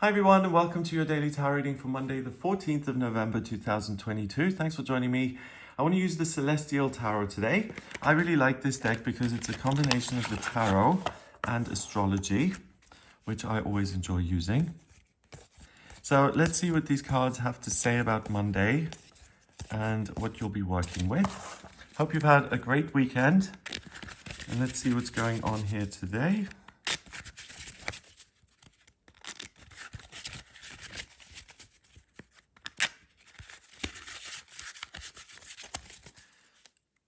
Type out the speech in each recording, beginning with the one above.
Hi everyone and welcome to your daily tarot reading for Monday the 14th of November 2022. Thanks for joining me. I want to use the Celestial Tarot today. I really like this deck because it's a combination of the tarot and astrology, which I always enjoy using. So let's see what these cards have to say about Monday and what you'll be working with. Hope you've had a great weekend and let's see what's going on here today.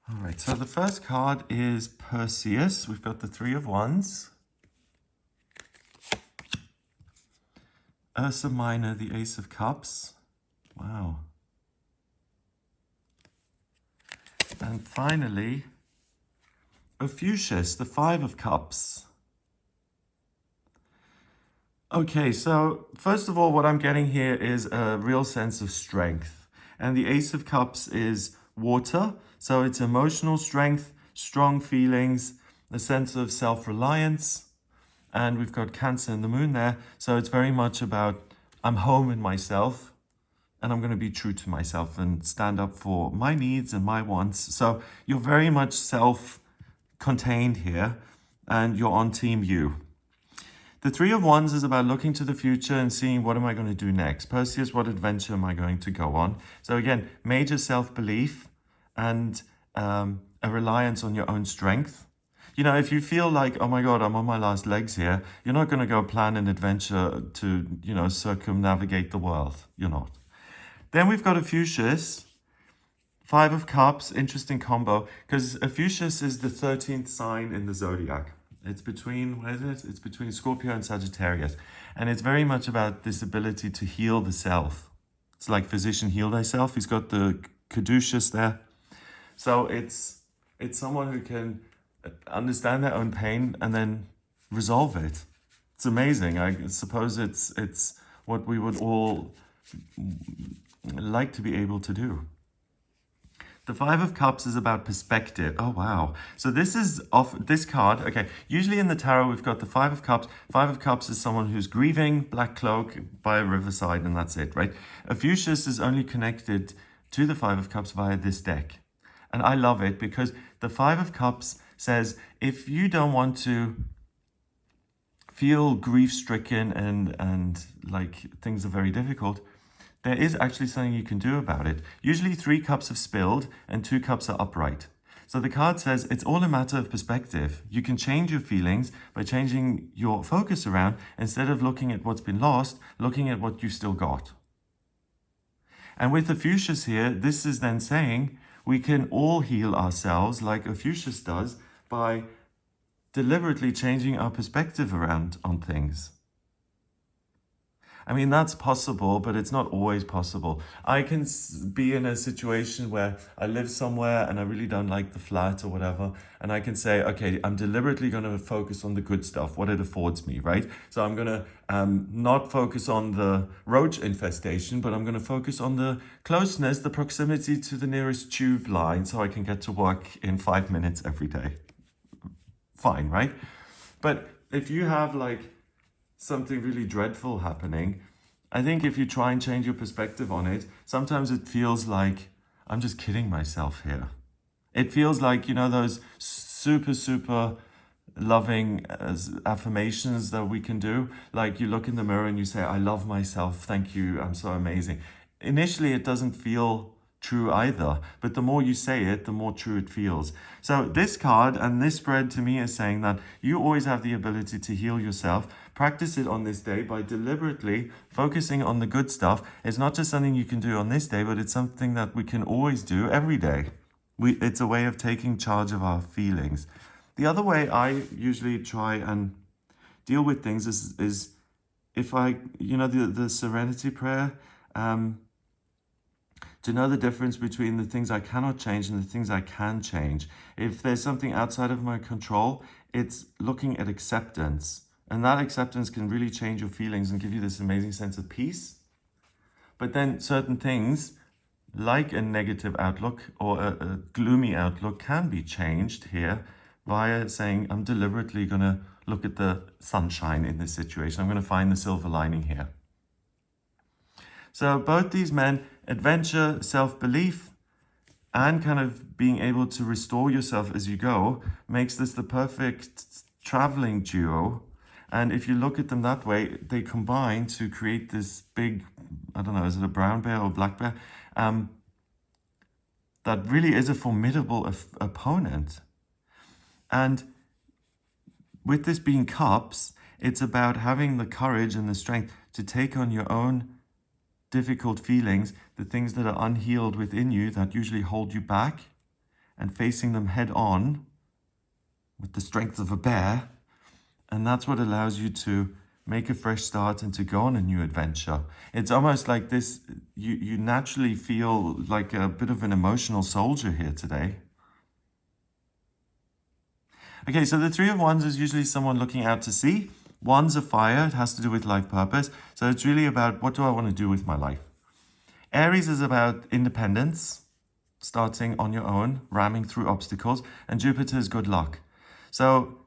All right, so the first card is Perseus. We've got the Three of Wands. Ursa Minor, the Ace of Cups. Wow. And finally, Ophiuchus, the Five of Cups. Okay, so first of all, what I'm getting here is a real sense of strength. And the Ace of Cups is water, so it's emotional strength, strong feelings, a sense of self-reliance. And we've got Cancer in the Moon there, so it's very much about I'm home in myself and I'm going to be true to myself and stand up for my needs and my wants. So you're very much self-contained here and you're on team you. The Three of Wands is about looking to the future and seeing what am I going to do next. Perseus, what adventure am I going to go on? So again, major self-belief and a reliance on your own strength. You know, if you feel like, oh my God, I'm on my last legs here, you're not going to go plan an adventure to, you know, circumnavigate the world. You're not. Then we've got Ophiuchus, Five of Cups, interesting combo, because Ophiuchus is the 13th sign in the zodiac. It's between, what is it? It's between Scorpio and Sagittarius. And it's very much about this ability to heal the self. It's like physician heal thyself. He's got the caduceus there. So it's someone who can understand their own pain and then resolve it. It's amazing. I suppose it's what we would all like to be able to do. The Five of Cups is about perspective. Oh, wow. So this is off this card. Okay, usually in the tarot, we've got the Five of Cups. Five of Cups is someone who's grieving, black cloak by a riverside, and that's it, right? Ophiuchus is only connected to the Five of Cups via this deck. And I love it because the Five of Cups says, if you don't want to feel grief-stricken and like things are very difficult, there is actually something you can do about it. Usually 3 cups have spilled and 2 cups are upright. So the card says it's all a matter of perspective. You can change your feelings by changing your focus around instead of looking at what's been lost, looking at what you still got. And with Ophiuchus here, this is then saying we can all heal ourselves like Ophiuchus does by deliberately changing our perspective around on things. I mean, that's possible, but it's not always possible. I can be in a situation where I live somewhere and I really don't like the flat or whatever. And I can say, okay, I'm deliberately going to focus on the good stuff, what it affords me, right? So I'm going to not focus on the roach infestation, but I'm going to focus on the closeness, the proximity to the nearest tube line so I can get to work in 5 minutes every day. Fine, right? But if you have like something really dreadful happening, I think if you try and change your perspective on it, sometimes it feels like I'm just kidding myself here. It feels like, you know, those super loving affirmations that we can do. Like you look in the mirror and you say, I love myself. Thank you. I'm so amazing. Initially, it doesn't feel true either, but the more you say it, the more true it feels. So this card and this spread to me is saying that you always have the ability to heal yourself. Practice it on this day by deliberately focusing on the good stuff. It's not just something you can do on this day, but it's something that we can always do every day. It's a way of taking charge of our feelings. The other way I usually try and deal with things is if I, you know, the serenity prayer, to know the difference between the things I cannot change and the things I can change. If there's something outside of my control, it's looking at acceptance. And that acceptance can really change your feelings and give you this amazing sense of peace. But then certain things, like a negative outlook or a gloomy outlook, can be changed here via saying, I'm deliberately going to look at the sunshine in this situation. I'm going to find the silver lining here. So both these men, adventure, self-belief, and kind of being able to restore yourself as you go, makes this the perfect traveling duo. And if you look at them that way, they combine to create this big, I don't know, is it a brown bear or black bear? That really is a formidable opponent. And with this being cups, it's about having the courage and the strength to take on your own difficult feelings, the things that are unhealed within you that usually hold you back, and facing them head on with the strength of a bear. And that's what allows you to make a fresh start and to go on a new adventure. It's almost like this, you naturally feel like a bit of an emotional soldier here today. Okay, so the Three of Wands is usually someone looking out to sea. Wands are fire, it has to do with life purpose. So it's really about, what do I want to do with my life? Aries is about independence, starting on your own, ramming through obstacles. And Jupiter is good luck. So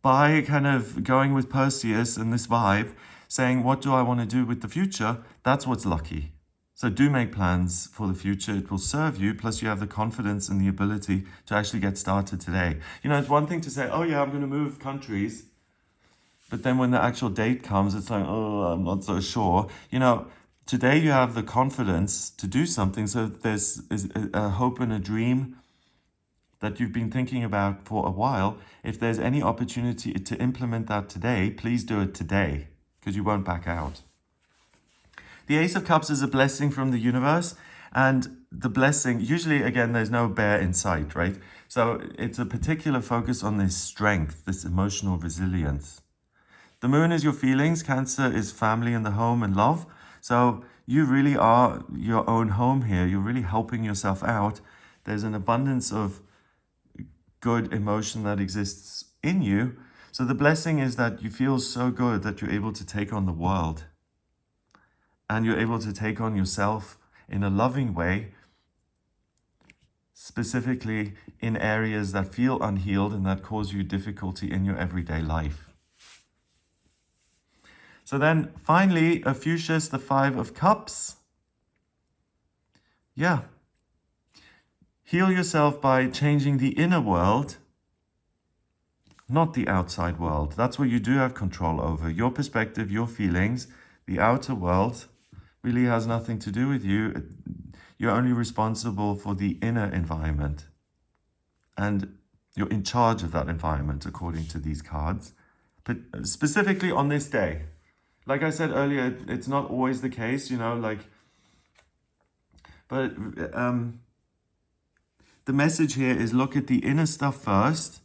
by kind of going with Perseus and this vibe, saying, what do I want to do with the future? That's what's lucky. So do make plans for the future. It will serve you. Plus you have the confidence and the ability to actually get started today. You know, it's one thing to say, oh yeah, I'm going to move countries. But then when the actual date comes, it's like, oh, I'm not so sure. You know, today you have the confidence to do something. So there's a hope and a dream that you've been thinking about for a while. If there's any opportunity to implement that today, please do it today, because you won't back out. The Ace of Cups is a blessing from the universe, and the blessing, usually, again, there's no bear in sight, right? So it's a particular focus on this strength, this emotional resilience. The Moon is your feelings. Cancer is family and the home and love. So you really are your own home here. You're really helping yourself out. There's an abundance of good emotion that exists in you. So the blessing is that you feel so good that you're able to take on the world. And you're able to take on yourself in a loving way, specifically in areas that feel unhealed and that cause you difficulty in your everyday life. So then finally, Ophiuchus, the Five of Cups. Yeah. Heal yourself by changing the inner world, not the outside world. That's what you do have control over. Your perspective, your feelings, the outer world really has nothing to do with you. You're only responsible for the inner environment. And you're in charge of that environment, according to these cards. But specifically on this day. Like I said earlier, it's not always the case, you know, like... But the message here is look at the inner stuff first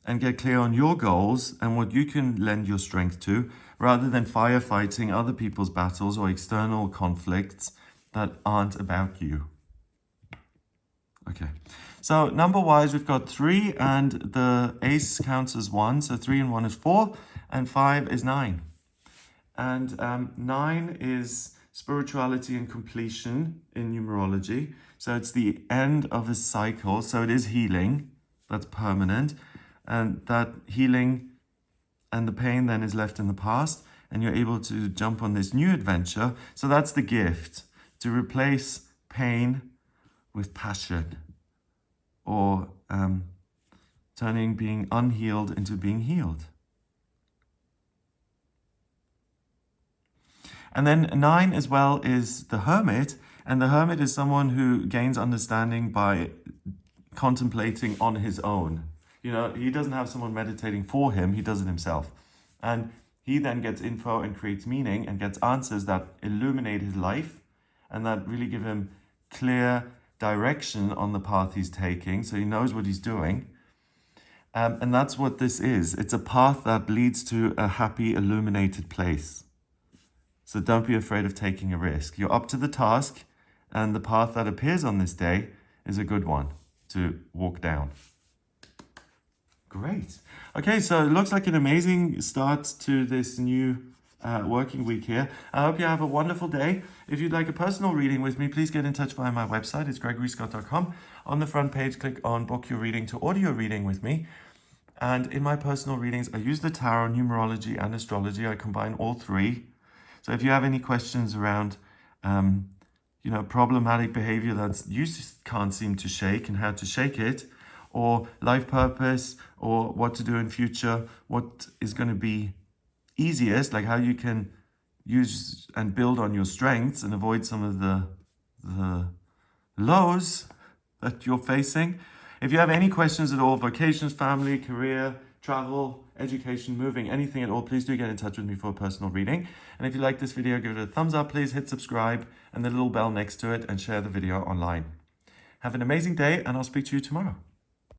and get clear on your goals and what you can lend your strength to, rather than firefighting other people's battles or external conflicts that aren't about you. Okay, so number-wise, we've got 3, and the ace counts as 1. So 3 and 1 is 4, and 5 is 9. And 9 is spirituality and completion in numerology. So it's the end of a cycle. So it is healing. That's permanent. And that healing and the pain then is left in the past. And you're able to jump on this new adventure. So that's the gift. To replace pain with passion. Or turning being unhealed into being healed. And then 9 as well is the Hermit. And the Hermit is someone who gains understanding by contemplating on his own. You know, he doesn't have someone meditating for him. He does it himself. And he then gets info and creates meaning and gets answers that illuminate his life and that really give him clear direction on the path he's taking. So he knows what he's doing. And that's what this is. It's a path that leads to a happy, illuminated place. So don't be afraid of taking a risk. You're up to the task, and the path that appears on this day is a good one to walk down. Great. Okay, so it looks like an amazing start to this new working week here. I hope you have a wonderful day. If you'd like a personal reading with me, please get in touch via my website. It's gregoryscott.com. On the front page, click on Book Your Reading to audio reading with me. And in my personal readings, I use the tarot, numerology, and astrology. I combine all 3. So if you have any questions around problematic behavior that you just can't seem to shake and how to shake it, or life purpose, or what to do in future, what is going to be easiest, like how you can use and build on your strengths and avoid some of the lows that you're facing. If you have any questions at all, vocations, family, career, travel, education, moving, anything at all, please do get in touch with me for a personal reading. And if you like this video, give it a thumbs up, please hit subscribe and the little bell next to it, and share the video online. Have an amazing day, and I'll speak to you tomorrow.